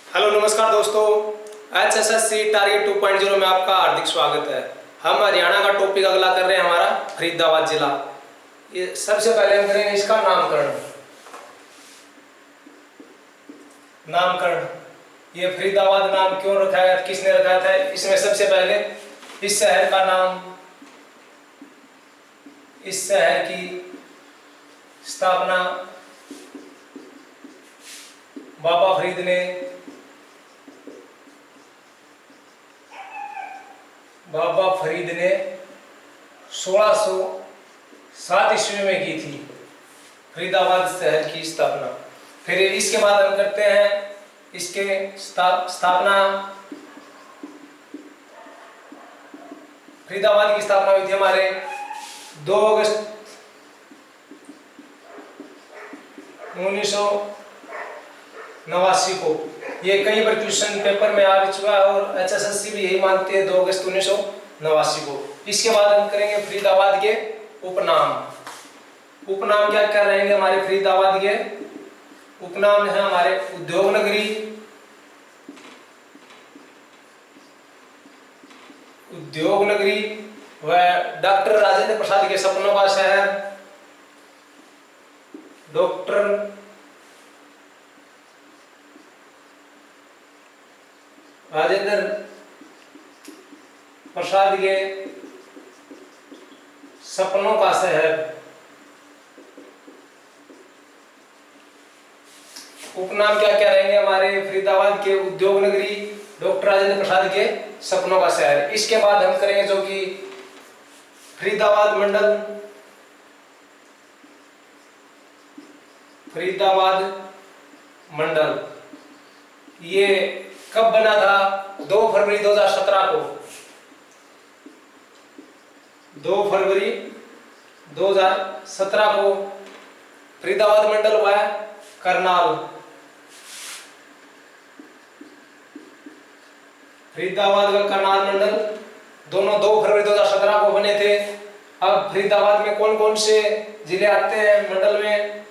Hello नमस्कार दोस्तों, HSSC target 2.0 में आपका हार्दिक स्वागत है। हम हरियाणा का टॉपिक अगला कर रहे हैं हमारा फरीदाबाद जिला। ये सबसे पहले हम करेंगे इसका नामकरण। ये फरीदाबाद नाम क्यों रखा है, किसने रखा था? इसमें सबसे पहले इस शहर का नाम, इस शहर की स्थापना बाबा फरीद ने 1607 ईस्वी में की थी, फरीदाबाद शहर की स्थापना। फिर इसके बाद हम करते हैं इसके स्थापना, फरीदाबाद की स्थापना हुई थी हमारे 2 अगस्त 1989 को। ये कई बार क्वेश्चन पेपर में आ चुका है और HSSC भी यही मानती है 2 अगस्त 1989 को। इसके बाद हम करेंगे फरीदाबाद के उपनाम। उपनाम क्या क्या रहेंगे हमारे फरीदाबाद के? उपनाम है हमारे उद्योग नगरी, व डॉक्टर राजेंद्र प्रसाद के सपनों का शहर, डॉक्टर राजेंद्र प्रसाद के सपनों का शहर। उपनाम क्या क्या रहेंगे हमारे फरीदाबाद के? उद्योग नगरी, डॉक्टर राजेंद्र प्रसाद के सपनों का शहर। इसके बाद हम करेंगे जो कि फरीदाबाद मंडल, फरीदाबाद मंडल ये कब बना था? 2 फरवरी 2017 को। 2 फरवरी 2017 को फरीदाबाद मंडल हुआ है करनाल। फरीदाबाद का करनाल मंडल दोनों 2 फरवरी 2017 को बने थे। अब फरीदाबाद में कौन कौन से जिले आते हैं मंडल में?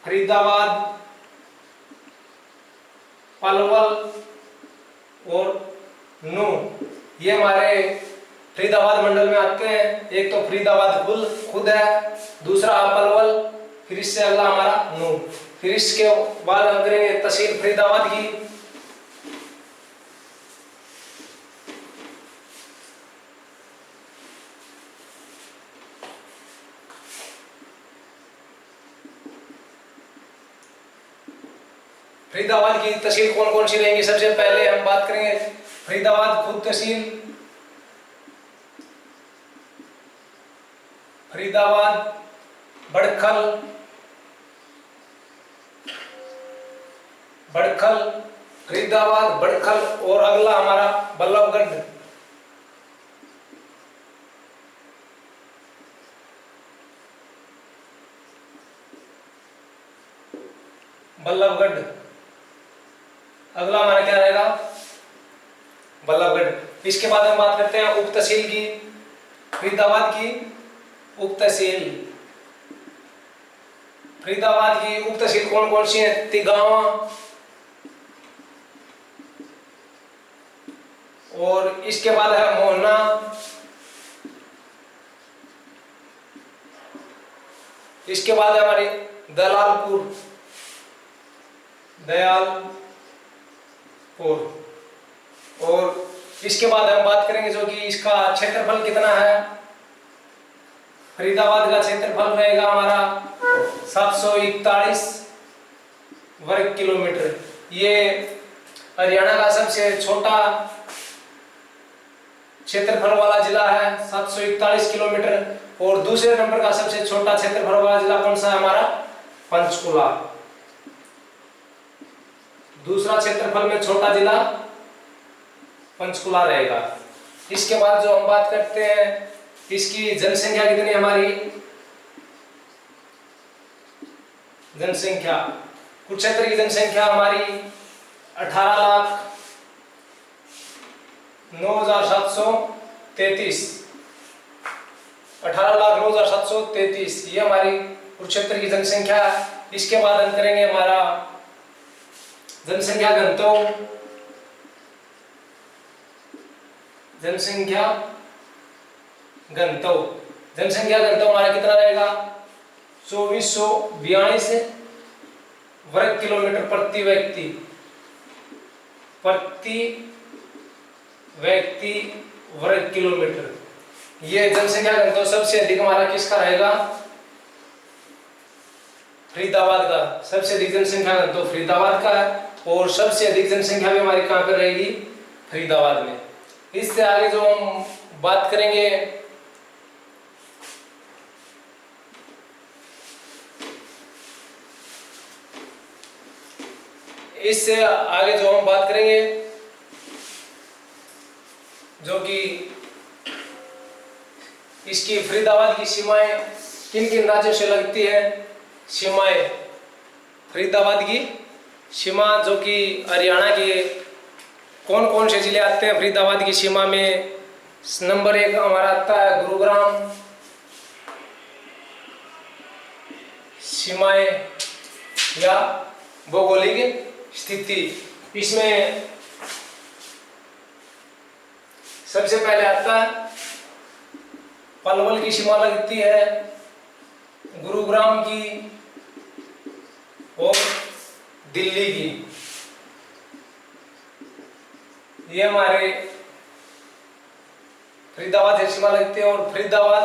फरीदाबाद, पलवल और नूंह, ये हमारे फरीदाबाद मंडल में आते हैं। एक तो फरीदाबाद खुद है, दूसरा पलवल, फिर इससे अगला हमारा नूंह। फिर इसके बाद हम करेंगे तहसील फरीदाबाद की। फरीदाबाद की तहसील कौन कौन सी रहेंगी? सबसे पहले हम बात करेंगे फरीदाबाद खुद तहसील, फरीदाबाद बड़खल, फरीदाबाद बड़खल और अगला हमारा बल्लभगढ़। अगला हमारा क्या रहेगा? बल्लभगढ़। इसके बाद हम बात करते हैं उप तहसील की, फरीदाबाद की उप तहसील। फरीदाबाद की उप तहसील कौन कौन सी है? तिगावा और इसके बाद है मोहना, इसके बाद है हमारी दयालपुर और इसके बाद हम बात करेंगे जो कि इसका क्षेत्रफल कितना है। फरीदाबाद का क्षेत्रफल रहेगा हमारा 741 वर्ग किलोमीटर। ये हरियाणा का सबसे छोटा क्षेत्रफल वाला जिला है, 741 किलोमीटर। और दूसरे नंबर का सबसे छोटा क्षेत्रफल वाला जिला कौन सा है? हमारा पंचकुला। दूसरा क्षेत्रफल में छोटा जिला पंचकुला रहेगा। इसके बाद जो हम बात करते हैं इसकी जनसंख्या कितनी हमारी? जनसंख्या कुरुक्षेत्र की जनसंख्या हमारी 18,09,733। 18,09,733 ये हमारी कुरुक्षेत्र की जनसंख्या है। इसके बाद हम करेंगे हमारा जनसंख्या घनत्व। जनसंख्या घनत्व हमारा कितना रहेगा? 2442 वर्ग किलोमीटर प्रति व्यक्ति वर्ग किलोमीटर। ये जनसंख्या घनत्व सबसे अधिक हमारा किसका रहेगा? फरीदाबाद का। सबसे अधिक जनसंख्या घनत्व फरीदाबाद का है और सबसे अधिक जनसंख्या भी हमारी कहां पर रहेगी? फरीदाबाद में। इससे आगे जो हम बात करेंगे जो कि इसकी फरीदाबाद की सीमाएं किन किन राज्यों से लगती है? सीमाएं फरीदाबाद की सीमा जो कि हरियाणा के कौन कौन से जिले आते हैं फरीदाबाद की सीमा में? नंबर 1 हमारा आता है गुरुग्राम। सीमाएं या भौगोलिक स्थिति, इसमें सबसे पहले आता है पलवल की सीमा लगती है गुरुग्राम की और दिल्ली की। ये हमारे फरीदाबाद से सीमा लगती है और फरीदाबाद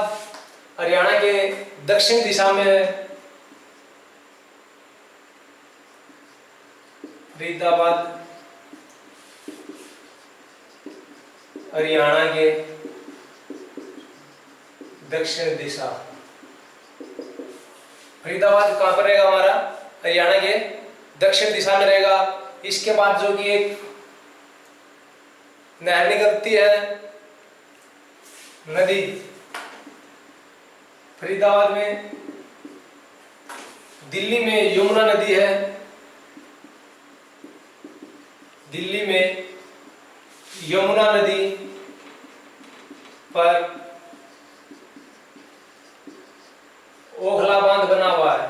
हरियाणा के दक्षिण दिशा में है। फरीदाबाद हरियाणा के दक्षिण दिशा। फरीदाबाद कहां पर रहेगा हमारा? हरियाणा के दक्षिण दिशा में रहेगा। इसके बाद जो कि एक नहर निकलती है, नदी फरीदाबाद में। दिल्ली में यमुना नदी है। दिल्ली में यमुना नदी पर ओखला बांध बना हुआ है।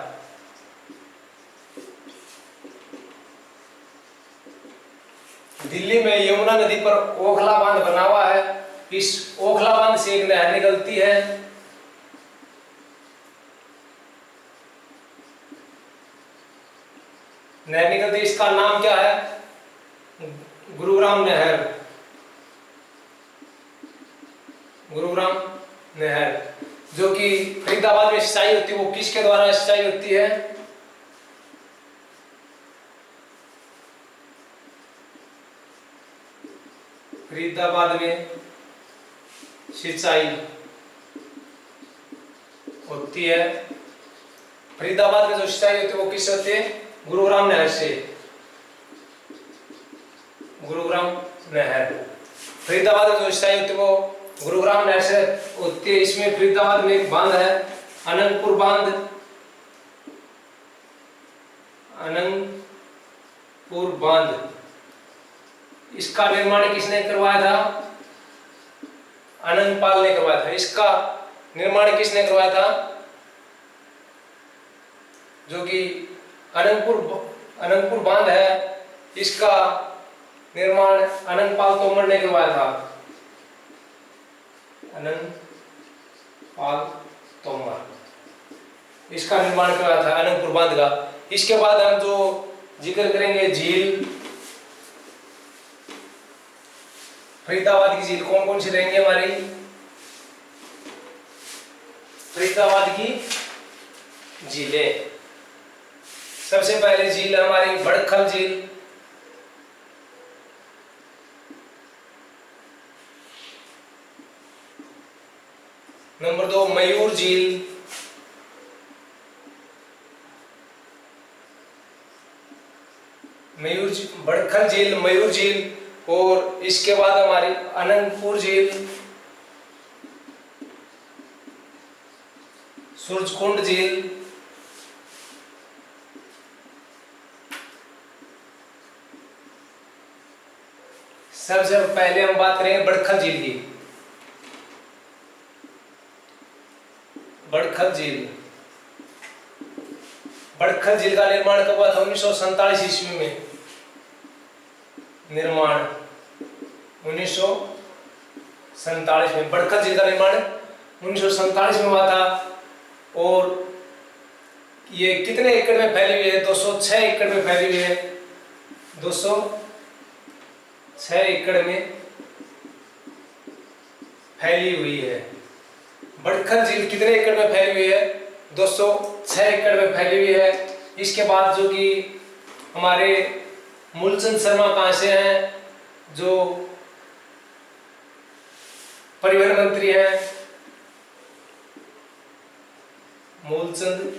दिल्ली में यमुना नदी पर ओखला बांध बना हुआ है। इस ओखला बांध से एक नहर निकलती है। नहर निकलती, इसका नाम क्या है? गुरुग्राम नहर। गुरुग्राम नहर जो कि फरीदाबाद में सिंचाई होती है, वो किसके द्वारा सिंचाई होती है? फरीदाबाद में सिंचाई होती है। फरीदाबाद में जो सिंचाई होती है वो किससे होती है? गुरुग्राम नहर से। गुरुग्राम नहर फरीदाबाद में जो सिंचाई होती है वो गुरुग्राम नहर से होती है। इसमें फरीदाबाद में एक बांध है, अनंतपुर बांध। अनंतपुर बांध, इसका निर्माण किसने करवाया था? अनंतपाल ने करवाया था। इसका निर्माण किसने करवाया था? जो कि अनंतपुर बांध है, इसका निर्माण अनंतपाल तोमर ने करवाया था। अनंतपाल तोमर इसका निर्माण करवाया था, अनंतपुर बांध का। इसके बाद हम जो जिक्र करेंगे झील, फरीदाबाद की झील कौन कौन सी रहेंगी हमारी? फरीदाबाद की झीलें, सबसे पहले झील हमारी बड़खल झील। नंबर 2 मयूर झील। बड़खल झील, मयूर झील। और इसके बाद हमारी अनंतपुर झील, सूरजकुंड झील, सबसे पहले हम बात करेंगे बड़खल झील की। बड़खल झील बड़खल झील का निर्माण कब हुआ था? 1947 ईस्वी में निर्माण, 1947 में बड़खल झील का निर्माण 1947 में हुआ था। और ये कितने एकड़ में फैली हुई है? 206 एकड़ में फैली हुई है। 206 एकड़ में फैली हुई है। बड़खल झील कितने एकड़ में फैली हुई है? 206 एकड़ में फैली हुई है। इसके बाद जो कि हमारे मूलचंद शर्मा कहाँ से हैं? जो परिवहन मंत्री हैं, मूलचंद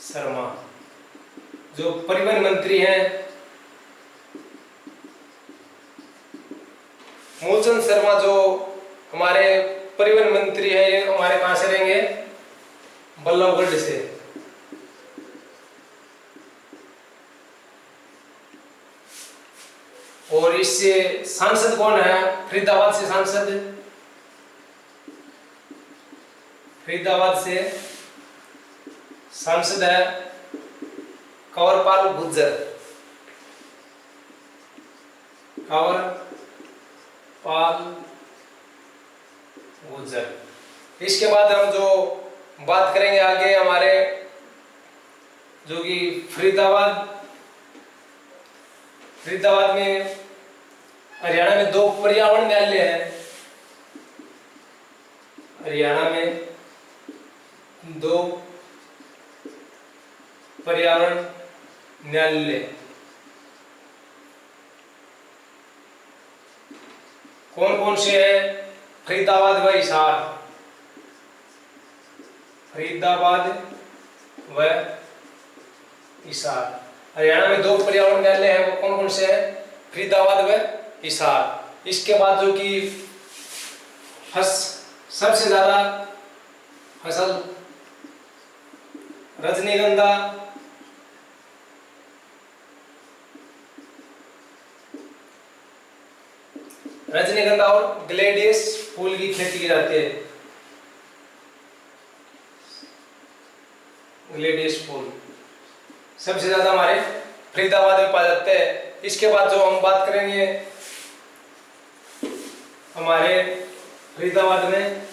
शर्मा जो परिवहन मंत्री हैं, मूलचंद शर्मा जो हमारे परिवहन मंत्री हैं, ये हमारे कहां से रहेंगे? बल्लभगढ़ से। और इससे सांसद कौन है? फरीदाबाद से सांसद, फरीदाबाद से सांसद है कंवरपाल गुर्जर, कंवरपाल गुर्जर। इसके बाद हम जो बात करेंगे आगे हमारे जो कि फरीदाबाद में हरियाणा में 2 पर्यावरण न्यायालय हैं। हरियाणा में 2 पर्यावरण न्यायालय कौन कौन से हैं? फरीदाबाद व हिसार, फरीदाबाद व हिसार। हरियाणा में 2 पर्यावरण न्यायालय हैं, वो कौन कौन से हैं? फरीदाबाद व हिसार। इसके बाद जो कि सबसे ज्यादा फसल रजनीगंधा, रजनीगंधा और ग्लेडियस फूल की खेती की जाती है। ग्लेडियस फूल सबसे ज्यादा हमारे फरीदाबाद में पाए जाते हैं। इसके बाद जो हम बात करेंगे हमारे फरीदाबाद में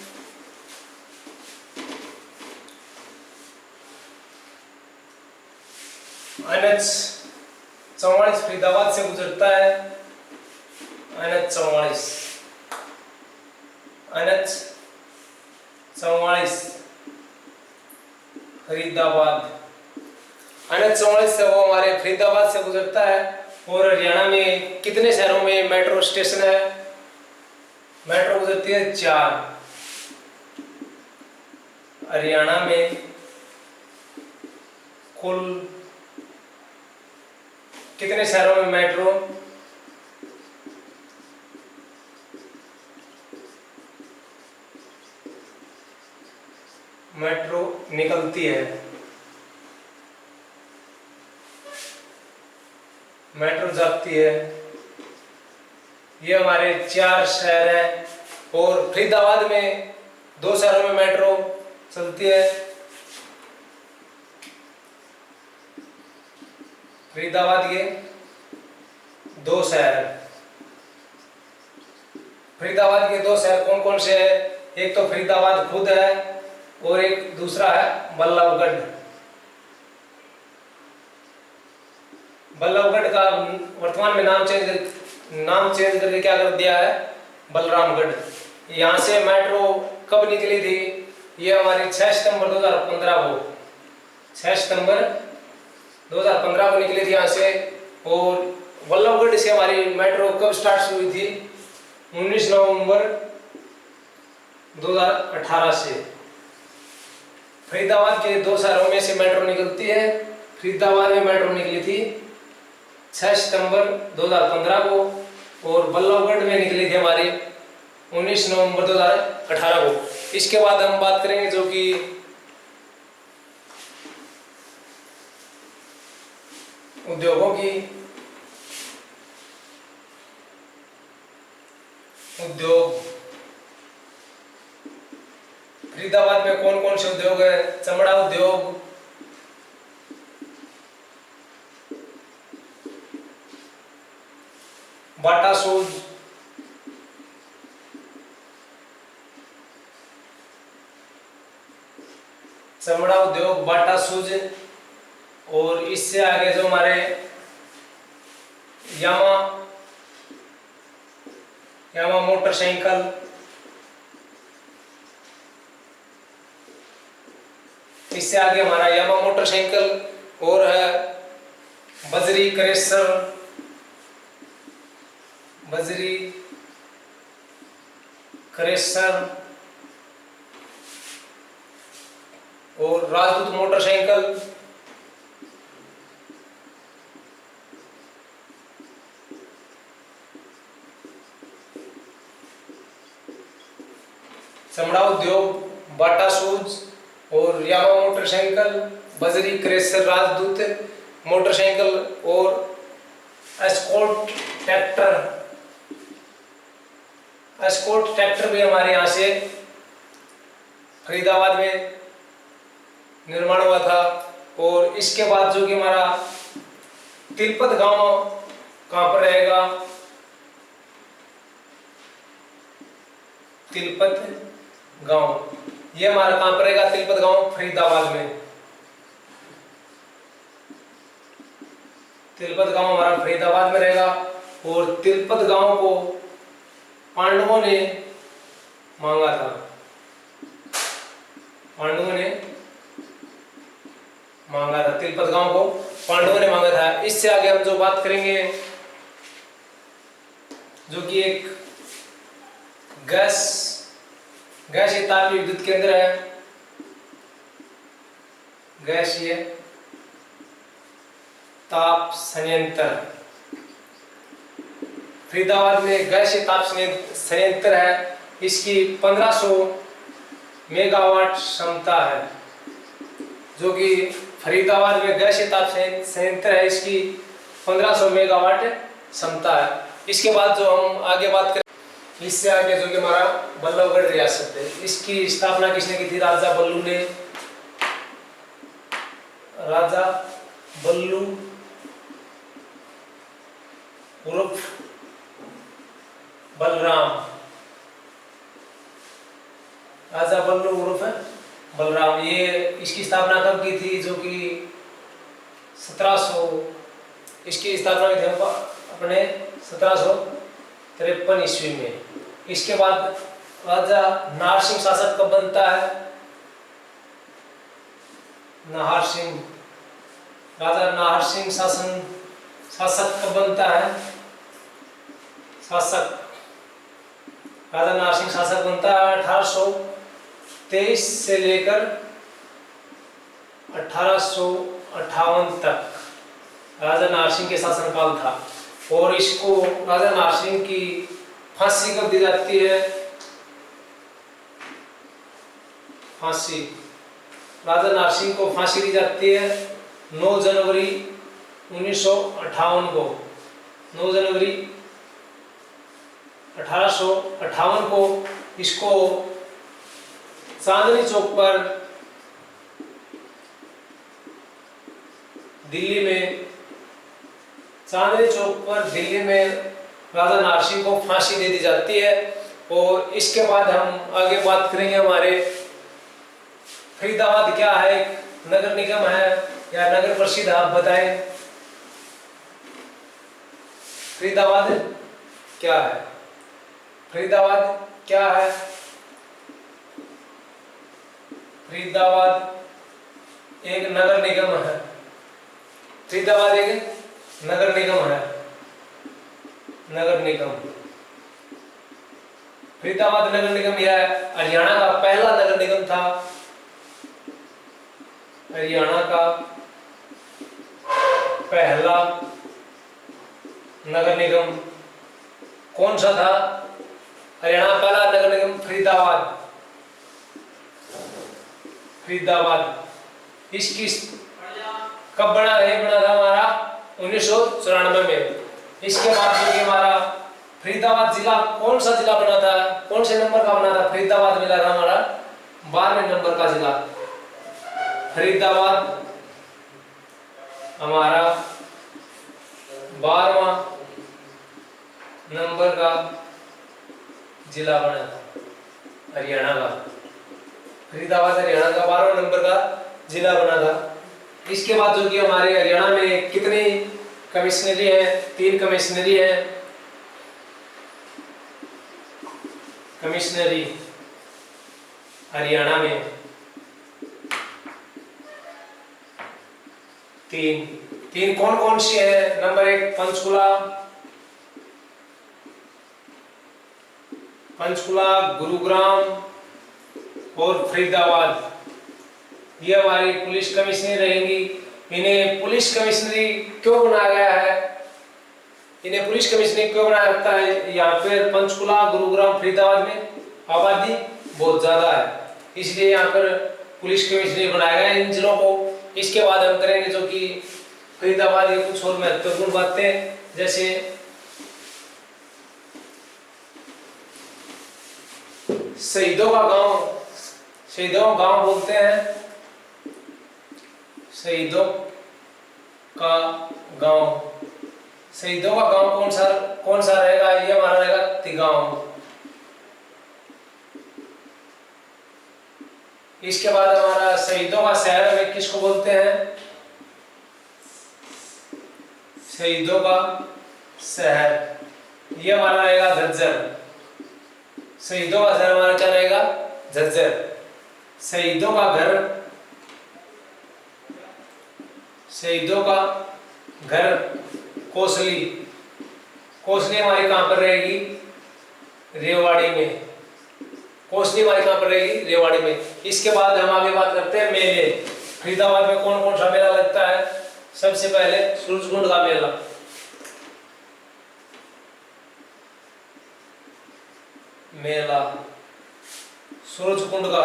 NH 44 फरीदाबाद से गुजरता है। NH 44 फरीदाबाद, NH 44 से वो हमारे फरीदाबाद से गुजरता है। और हरियाणा में कितने शहरों में मेट्रो स्टेशन है? मेट्रो गुजरती है 4। हरियाणा में कुल कितने शहरों में मेट्रो? मेट्रो निकलती है, मेट्रो जाती है। ये हमारे 4 शहर हैं। और फरीदाबाद में 2 शहरों में मेट्रो चलती है। फरीदाबाद के 2 शहर, फरीदाबाद के 2 शहर कौन कौन से हैं? एक तो फरीदाबाद खुद है और एक दूसरा है बल्लभगढ़। बल्लभगढ़ का वर्तमान में नाम चेंज करके क्या कर दिया है? बलरामगढ़। यहाँ से मेट्रो कब निकली थी? ये हमारी 6 सितंबर 2015 को, 6 सितंबर 2015 को निकली थी यहाँ से। और बल्लभगढ़ से हमारी मेट्रो कब स्टार्ट हुई थी? 19 नवंबर 2018 से। फरीदाबाद के 2 शहरों में से मेट्रो निकलती है। फरीदाबाद में मेट्रो निकली थी 6 सितंबर 2015 को और बल्लभगढ़ में निकली थी हमारी 19 नवंबर 2018 को। इसके बाद हम बात करेंगे जो कि उद्योगों की। उद्योग फरीदाबाद में कौन कौन से उद्योग है? चमड़ा उद्योग, बाटा शूज, चमड़ा उद्योग बाटा शूज। और इससे आगे जो हमारे यामा मोटरसाइकिल, इससे आगे हमारा यामा मोटरसाइकिल। और है बजरी क्रेशर, और राजदूत मोटरसाइकिल। चमड़ा उद्योग बाटा शूज और यामा मोटरसाइकिल, बजरी क्रेशर, राजदूत मोटरसाइकिल और एस्कॉर्ट ट्रैक्टर भी हमारे यहाँ से फरीदाबाद में निर्माण हुआ था। और इसके बाद जो कि हमारा तिलपत गांव कहाँ पर रहेगा, तिलपत गांव, ये हमारा कहाँ पर रहेगा, तिलपत गांव फरीदाबाद में। तिलपत गांव हमारा फरीदाबाद में रहेगा। और तिलपत गांव को पांडवों ने मांगा था, तिलपत गांव को पांडवों ने मांगा था। इससे आगे हम जो बात करेंगे, जो कि एक गैसीय ताप विद्युत केंद्र है, गैसीय ताप संयंत्र। फरीदाबाद में गैसीय ताप संयंत्र है। इसकी 1500 मेगावाट क्षमता है, जो कि फरीदाबाद में गैसीय ताप संयंत्र है, इसकी 1500 मेगावाट क्षमता है। इसके बाद जो हम आगे बात करें, इससे आगे जो कि हमारा बल्लभगढ़ रियासत है, इसकी स्थापना किसने की थी, राजा बल्लू उर्फ बलराम, राजा बल्लू उर्फ बलराम। ये इसकी स्थापना कब की थी, जो कि 1700, इसकी स्थापना की थी अपने 1753 ईस्वी में। इसके बाद राजा नाहरसिंह शासक कब बनता है, राजा नाहरसिंह शासक कब बनता है, राजा नाहरसिंह शासक बनता है 1823 से लेकर 1858 तक राजा नाहरसिंह के शासनकाल था। और इसको राजा नाहरसिंह की फांसी कब दी जाती है, राजा नाहरसिंह को फांसी दी जाती है 9 जनवरी 1958 को। 9 जनवरी 1858 को इसको चांदनी चौक पर दिल्ली में राजा नाहरसिंह को फांसी दे दी जाती है। और इसके बाद हम आगे बात करेंगे, हमारे फरीदाबाद क्या है, एक नगर निगम है या नगर परिषद, आप बताएं फरीदाबाद क्या है, फरीदाबाद एक नगर निगम है, फरीदाबाद एक नगर निगम है, फरीदाबाद नगर निगम यह हरियाणा का पहला नगर निगम था। हरियाणा का पहला नगर निगम कौन सा था, हरियाणा का पहला नगर निगम फरीदाबाद। इसकी कब बना था हमारा 1994 में। इसके बाद जो हमारा फरीदाबाद जिला कौन सा जिला बना था, कौन से नंबर का बना था, फरीदाबाद मिला था हमारा 12वें नंबर का जिला। फरीदाबाद हमारा 12वां नंबर का जिला बना था, हरियाणा का। फरीदाबाद हरियाणा का 12वें नंबर का जिला बना था। इसके बाद जो कि हमारे हरियाणा में कितनी कमिश्नरी है? 3 कमिश्नरी है। कमिश्नरी हरियाणा में 3 कौन कौन सी है? नंबर 1 पंचकुला, गुरुग्राम और फरीदाबाद। ये हमारी पुलिस कमिश्नरी रहेंगी। इन्हें पुलिस कमिश्नरी क्यों बनाया गया है? इन्हें पुलिस कमिश्नरी क्यों बनाया जाता है? यहाँ पर पंचकुला, गुरुग्राम, फरीदाबाद में आबादी बहुत ज्यादा है, इसलिए यहाँ पर पुलिस कमिश्नरी बनाया गया है इन जिलों को। इसके बाद हम करेंगे जो कि फरीदाबाद के कुछ और महत्वपूर्ण बातें, जैसे शहीदों का गांव। शहीदों का गांव बोलते हैं, शहीदों का गांव। शहीदों का गांव कौन सा रहेगा? ये हमारा रहेगा तिगांव। इसके बाद हमारा शहीदों का शहर में किसको बोलते हैं? शहीदों का शहर, ये हमारा रहेगा झज्जर। शहीदों का शहर हमारा क्या रहेगा? झज्जर। शहीदों का घर, शहीदों का घर कोसली। कोसली हमारी कहां पर रहेगी? रेवाड़ी में। कोसली हमारी कहां पर रहेगी? रेवाड़ी में। इसके बाद हम आगे बात करते हैं मेले। फरीदाबाद में कौन कौन सा मेला लगता है? सबसे पहले सूरजकुंड का मेला। मेला सूरजकुंड का।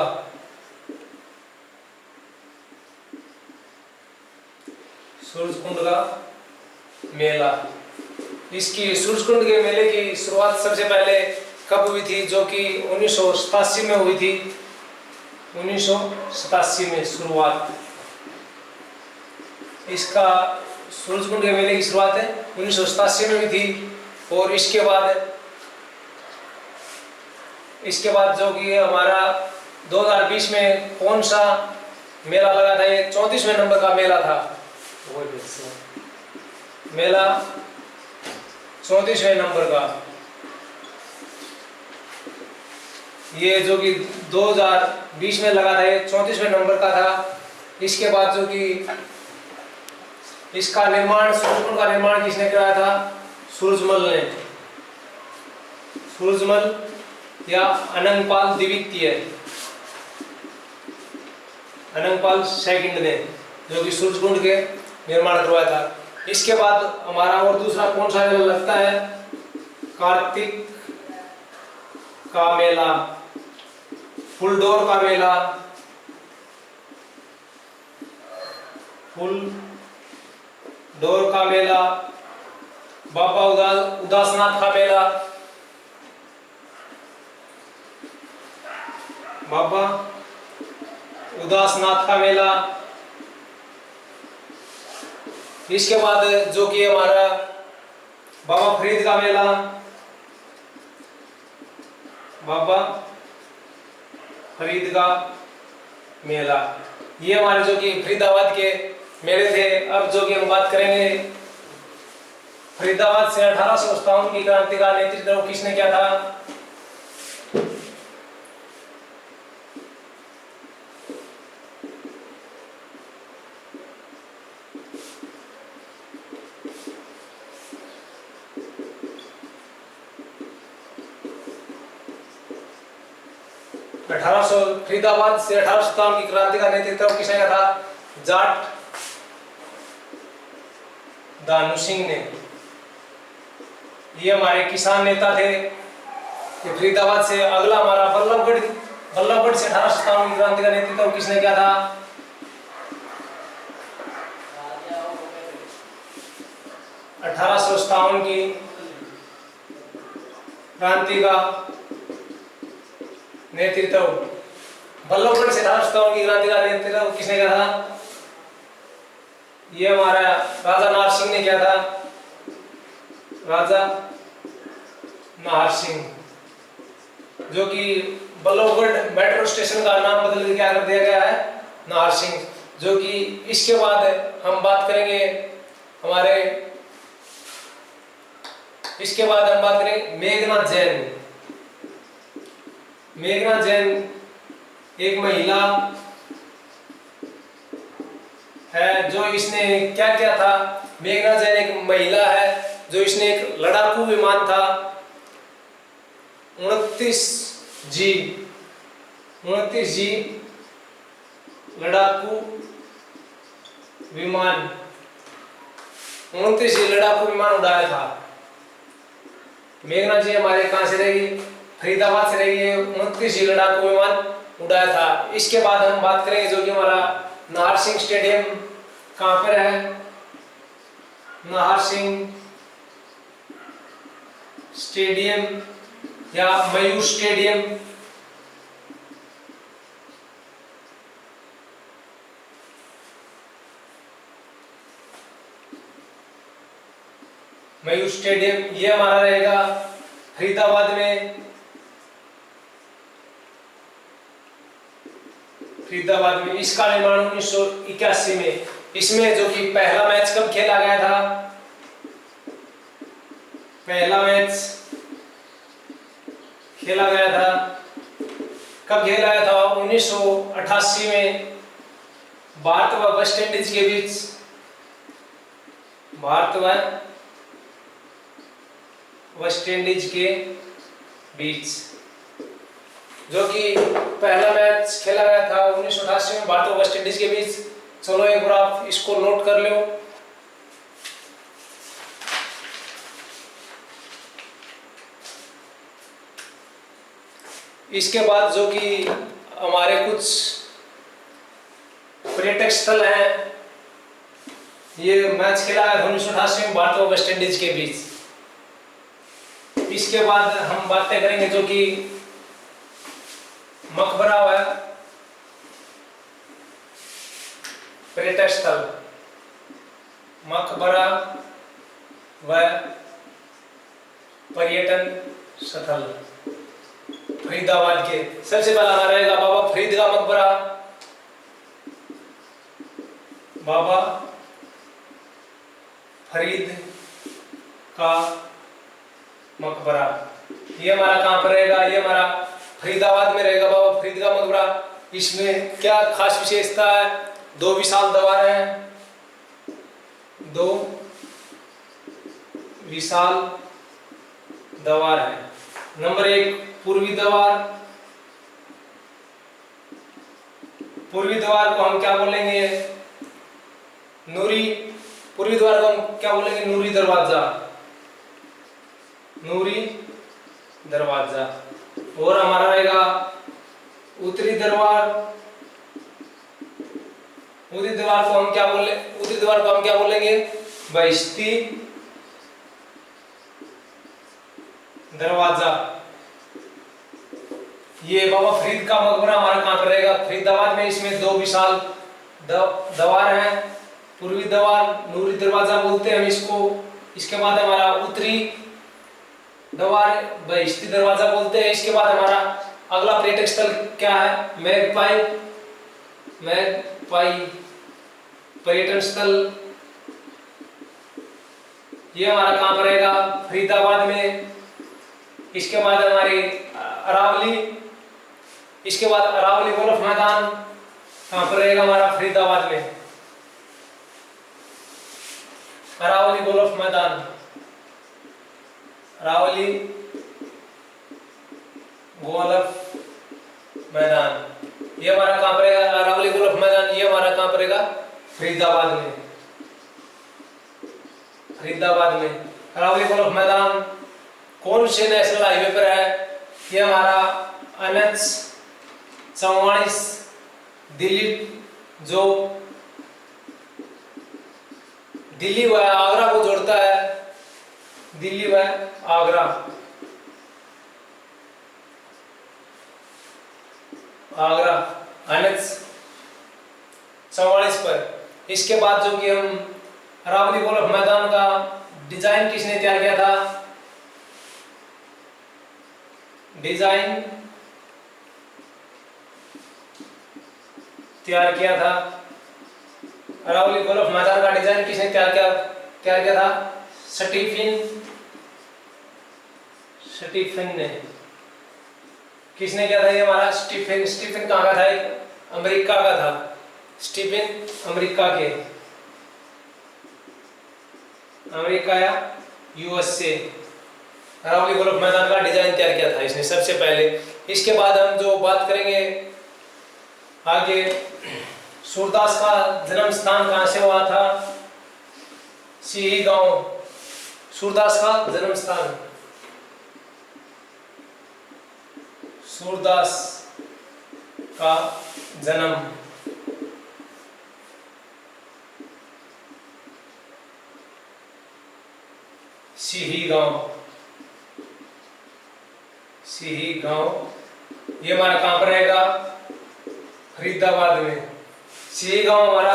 सूरजकुंड का मेला। इसकी सूरजकुंड के मेले की शुरुआत सबसे पहले कब हुई थी? जो कि 1987 में हुई थी। 1987 में शुरुआत इसका सूरजकुंड के मेले की शुरुआत है 1987 में हुई थी। और इसके बाद जो कि हमारा 2020 में कौन सा मेला लगा था? ये 34वें नंबर का मेला था। मेला 34वें नंबर का, ये जो कि 2020 में लगा था, ये 34वें नंबर का था। इसके बाद जो कि इसका निर्माण, सूरजकुंड का निर्माण किसने कराया था? सूरजमल ने। सूरजमल या अनंगपाल द्वितीय, अनंगपाल सेकंड ने जो कि सूरजकुंड के निर्माण करवाया था। इसके बाद हमारा और दूसरा कौन सा मेला लगता है? कार्तिक का मेला, फुलडोर का मेला। फुलडोर का मेला, बाबा उदासनाथ का मेला, बाबा उदासनाथ का मेला। इसके बाद जो कि हमारा बाबा फरीद का मेला, बाबा फरीद का मेला। ये हमारे जो कि फरीदाबाद के मेले थे। अब जो कि हम बात करेंगे फरीदाबाद से 1857 की क्रांति का नेतृत्व किसने किया था? 1800 फरीदाबाद से 1857 की क्रांति का नेतृत्व किसने किया था? जाट दानू सिंह ने। ये हमारे किसान नेता थे। ये फरीदाबाद से अगला हमारा बल्लभगढ़ से 1857 की क्रांति का नेतृत्व किसने किया था? 1857 की क्रांति का नेतृत्व, बल्लभगढ़ से 1857 की क्रांति का नेतृत्व किसने किया था? ये हमारा राजा नार सिंह ने किया था। राजा नाहर सिंह, जो कि बल्लभगढ़ मेट्रो स्टेशन का नाम बदल के क्या कर दिया गया है, नाहर सिंह। जो कि इसके बाद हम बात करेंगे हमारे, इसके बाद हम बात करेंगे मेघना जैन। मेघना जैन एक महिला है, जो इसने क्या किया था। मेघना जैन एक महिला है जो इसने एक लड़ाकू विमान था 29G लड़ाकू विमान 29G लड़ाकू विमान उड़ाया था। मेघना जी हमारे कहां से रहेगी, फरीदाबाद से रहेगी। 29G लड़ाकू विमान उड़ाया था। इसके बाद हम बात करेंगे जो कि हमारा नाहर सिंह स्टेडियम कहां पर है, नाहर सिंह स्टेडियम या मयूर स्टेडियम। मयूर स्टेडियम ये हमारा रहेगा फरीदाबाद में। फरीदाबाद में इसका निर्माण 1981 में। इसमें जो कि पहला मैच कब खेला गया था, पहला मैच खेला गया था, कब खेला गया था, 1988 में भारत व वेस्ट इंडीज के बीच। भारत व वेस्ट इंडीज के बीच जो कि पहला मैच खेला गया था 1988 में भारत और वेस्ट इंडीज के बीच। चलो एक बार आप इसको नोट कर लो। इसके बाद जो कि हमारे कुछ पर्यटक स्थल हैं, ये मैच खेला गया 1988 में भारत और वेस्ट इंडीज के बीच। इसके बाद हम बातें करेंगे जो कि मकबरा है, पर्यटक स्थल मकबरा व पर्यटन स्थल फरीदाबाद के। सबसे पहला हमारा रहेगा बाबा फरीद का मकबरा। बाबा फरीद का मकबरा ये हमारा कहां पर रहेगा, ये हमारा फरीदाबाद में रहेगा बाबा फरीद का मकबरा। इसमें क्या खास विशेषता है, 2 विशाल द्वार हैं, 2 विशाल द्वार है। नंबर 1 पूर्वी द्वार। पूर्वी द्वार को हम क्या बोलेंगे, नूरी। पूर्वी द्वार को हम क्या बोलेंगे, नूरी दरवाजा, नूरी दरवाजा। और हमारा रहेगा उत्तरी दरबार। उत्तरी दरबार को हम क्या बोले, उत्तरी दरबार को हम क्या बोलेंगे, बहिश्ती दरवाजा। ये बाबा फरीद का मकबरा हमारा कहां पर रहेगा, फरीदाबाद में। इसमें 2 विशाल द्वार हैं, पूर्वी द्वार नूरी दरवाजा बोलते हैं हम इसको। इसके बाद हमारा उत्तरी द्वार बहिश्ती दरवाजा बोलते हैं। इसके बाद हमारा अगला पर्यटक स्थल क्या है, मैगपाई पर्यटन स्थल। ये हमारा कहां पर रहेगा, फरीदाबाद में। इसके बाद हमारी अरावली। इसके बाद अरावली गोल्फ मैदान कहां पर रहेगा, हमारा फरीदाबाद में। अरावली गोल्फ मैदान, अरावली गोल्फ मैदान ये हमारा कहां पर रहेगा, अरावली गोल्फ मैदान ये हमारा कहां पर रहेगा, फरीदाबाद में। फरीदाबाद में अरावली गोल्फ मैदान कौन से नेशनल हाईवे पर है, ये हमारा NH-44 दिल्ली, जो दिल्ली व आगरा को जोड़ता है, दिल्ली व आगरा, आगरा NH-44 पर। इसके बाद जो कि हम अरावली गोल्फ मैदान का डिजाइन किसने तैयार किया था, डिजाइन तैयार किया था। अरावली गोल्फ मैदान का डिजाइन किसने तैयार किया था? स्टीफन ने। किसने किया था ये हमारा? स्टीफन कहाँ का था? एक अमेरिका का था। स्टीफन अमेरिका या यूएसए। अरावली गोल्फ मैदान का डिजाइन तैयार किया था इसने सबसे पहले। इसके बाद हम जो बात करेंगे आगे, सूरदास का जन्म स्थान कहाँ से हुआ था? सिही गांव। सूरदास का जन्म स्थान, सूरदास का जन्म सिही गांव। ये हमारा कहां पर रहेगा? फरीदाबाद में। सिही गांव हमारा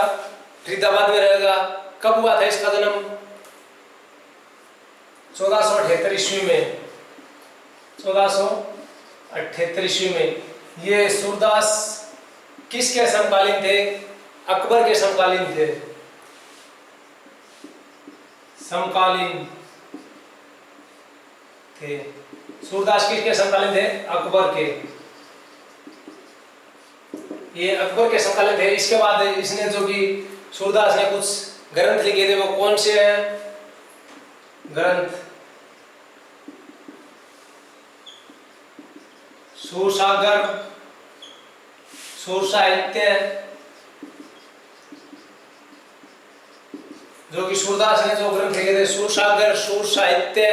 फरीदाबाद में रहेगा। कब हुआ था इसका जन्म? 1478 ईस्वी में। 1478 ईस्वी में। ये सूरदास किसके समकालीन थे? अकबर के समकालीन थे। सूरदास किसके समकालीन थे? अकबर के। ये अकबर के समकालीन थे। इसके बाद इसने जो कि सूरदास ने कुछ ग्रंथ लिखे थे, वो कौन से हैं ग्रंथ? सूरसागर, सूर साहित्य, जो कि सूरदास ने जो ग्रंथ लिखे थे, सूरसागर, सूर साहित्य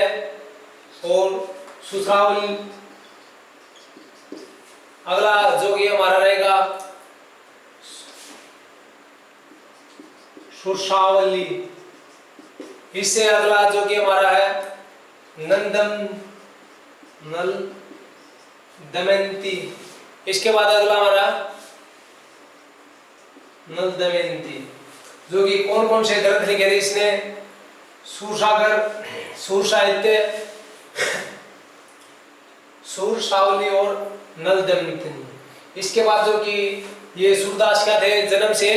और सुश्रावली। अगला जो कि हमारा रहेगा सुरसावली। इससे अगला जो कि हमारा है नल दमयंती। इसके बाद अगला हमारा नल दमयंती, जो कि कौन कौन से ग्रंथ लिखे थे इसने? सूरसागर, सूर साहित्य, सुरसावली और नल दमयंती। इसके बाद जो कि ये सूरदास क्या थे? जन्म से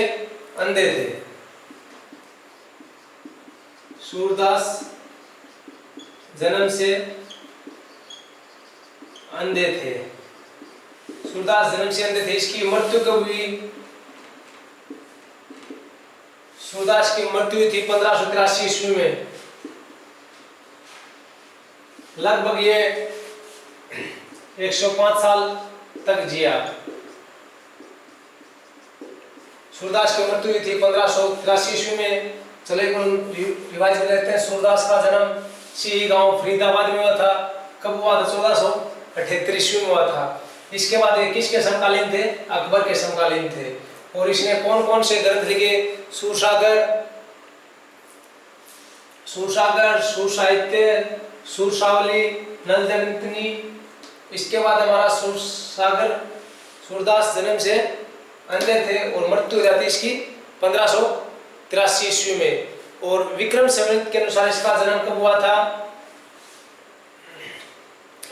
अंधे थे। सूरदास जन्म से अंधे थे। सूरदास जन्म से अंधे थे। इसकी मृत्यु कब हुई? सूरदास की मृत्यु हुई थी 1583 ईस्वी में। लगभग ये 105 साल तक जिया। सूरदास की मृत्यु हुई थी 1583 ईस्वी में। चलो एक रिवाइज कर लेते हैं। सूरदास का जन्म सिही गांव फरीदाबाद में हुआ था। कब हुआ था? 1478 ईस्वी में हुआ था। इसके बाद ये किसके समकालीन थे? अकबर के समकालीन थे। और इसने कौन कौन से ग्रंथ लिखे? सूरसागर, सूर साहित्य, सुरसावली, नल दमयंती। इसके बाद हमारा सूरदास जन्म से अंधे थे और मृत्यु हो जाती इसकी 1583 ईस्वी में। और विक्रम संवत के अनुसार इसका जन्म कब हुआ था?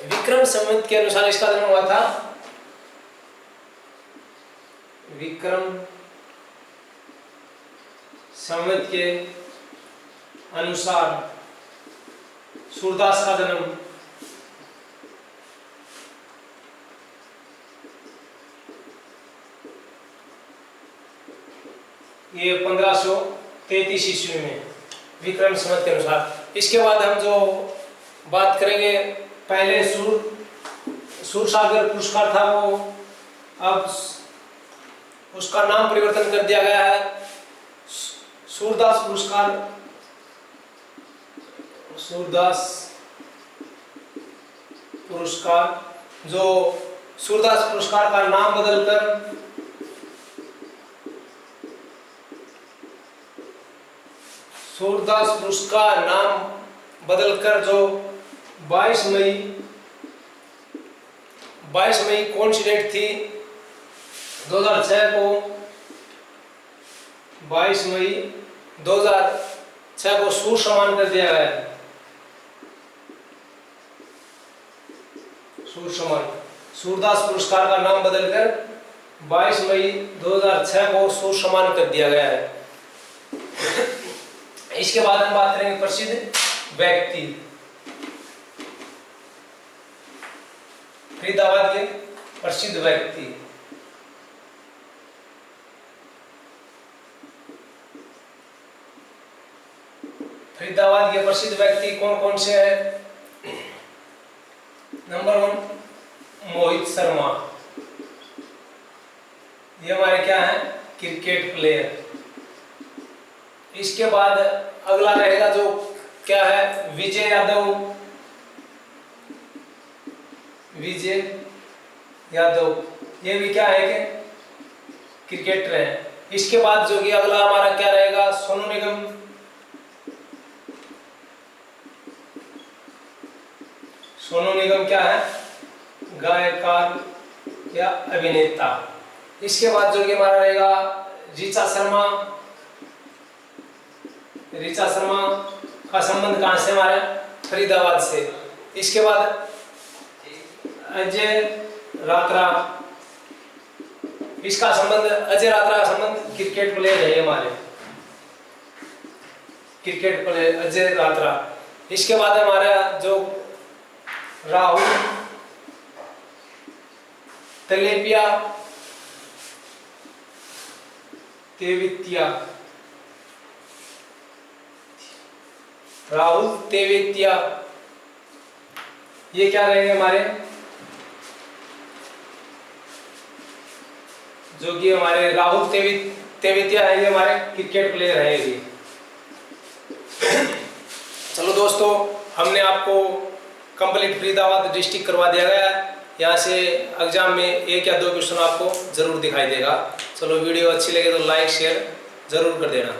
विक्रम संवत के अनुसार इसका जन्म हुआ था। विक्रम संवत के अनुसार सूरदास का जन्म ये 1533 ईस्वी में, विक्रम संवत के अनुसार। इसके बाद हम जो बात करेंगे, पहले सूरसागर पुरस्कार था, वो अब उसका नाम परिवर्तन कर दिया गया है सूरदास पुरस्कार। सूरदास पुरस्कार, जो सूरदास पुरस्कार का नाम बदलकर सूरदास पुरस्कार नाम बदलकर जो 22 मई कौन सी डेट थी? 2006 को, 22 मई 2006 को सूर सम्मान कर दिया गया है। सूरसमान। सूरदास पुरस्कार का नाम बदलकर 22 मई 2006 को सूरसमान कर दिया गया है। इसके बाद हम बात करेंगे प्रसिद्ध व्यक्ति। फरीदाबाद के प्रसिद्ध व्यक्ति। फरीदाबाद के प्रसिद्ध व्यक्ति कौन कौन से हैं? नंबर 1 मोहित शर्मा, ये हमारे क्या है? Cricket player. इसके बाद अगला रहेगा जो क्या है? विजय यादव। विजय यादव ये भी क्या है कि क्रिकेटर है। इसके बाद जो कि अगला हमारा क्या रहेगा? सोनू निगम। सोनू निगम क्या है? गायकार या अभिनेता। इसके बाद जो कि हमारा रहेगा ऋचा शर्मा। ऋचा शर्मा का संबंध कहां से? हमारे फरीदाबाद से। इसके बाद अजय रात्रा। इसका संबंध, अजय रात्रा का संबंध क्रिकेट प्लेयर है हमारे, क्रिकेट प्लेयर अजय रात्रा। इसके बाद हमारा जो राहुल तेलेपिया तेवितिया, राहुल तेवेतिया, ये क्या रहेंगे हमारे? जो कि हमारे राहुल तेवेतिया है, ये हमारे क्रिकेट प्लेयर हैं ये। चलो दोस्तों, हमने आपको कंप्लीट फरीदाबाद डिस्ट्रिक्ट करवा दिया गया है। यहाँ से एग्जाम में 1 या 2 क्वेश्चन आपको जरूर दिखाई देगा। चलो, वीडियो अच्छी लगे तो लाइक शेयर जरूर कर देना।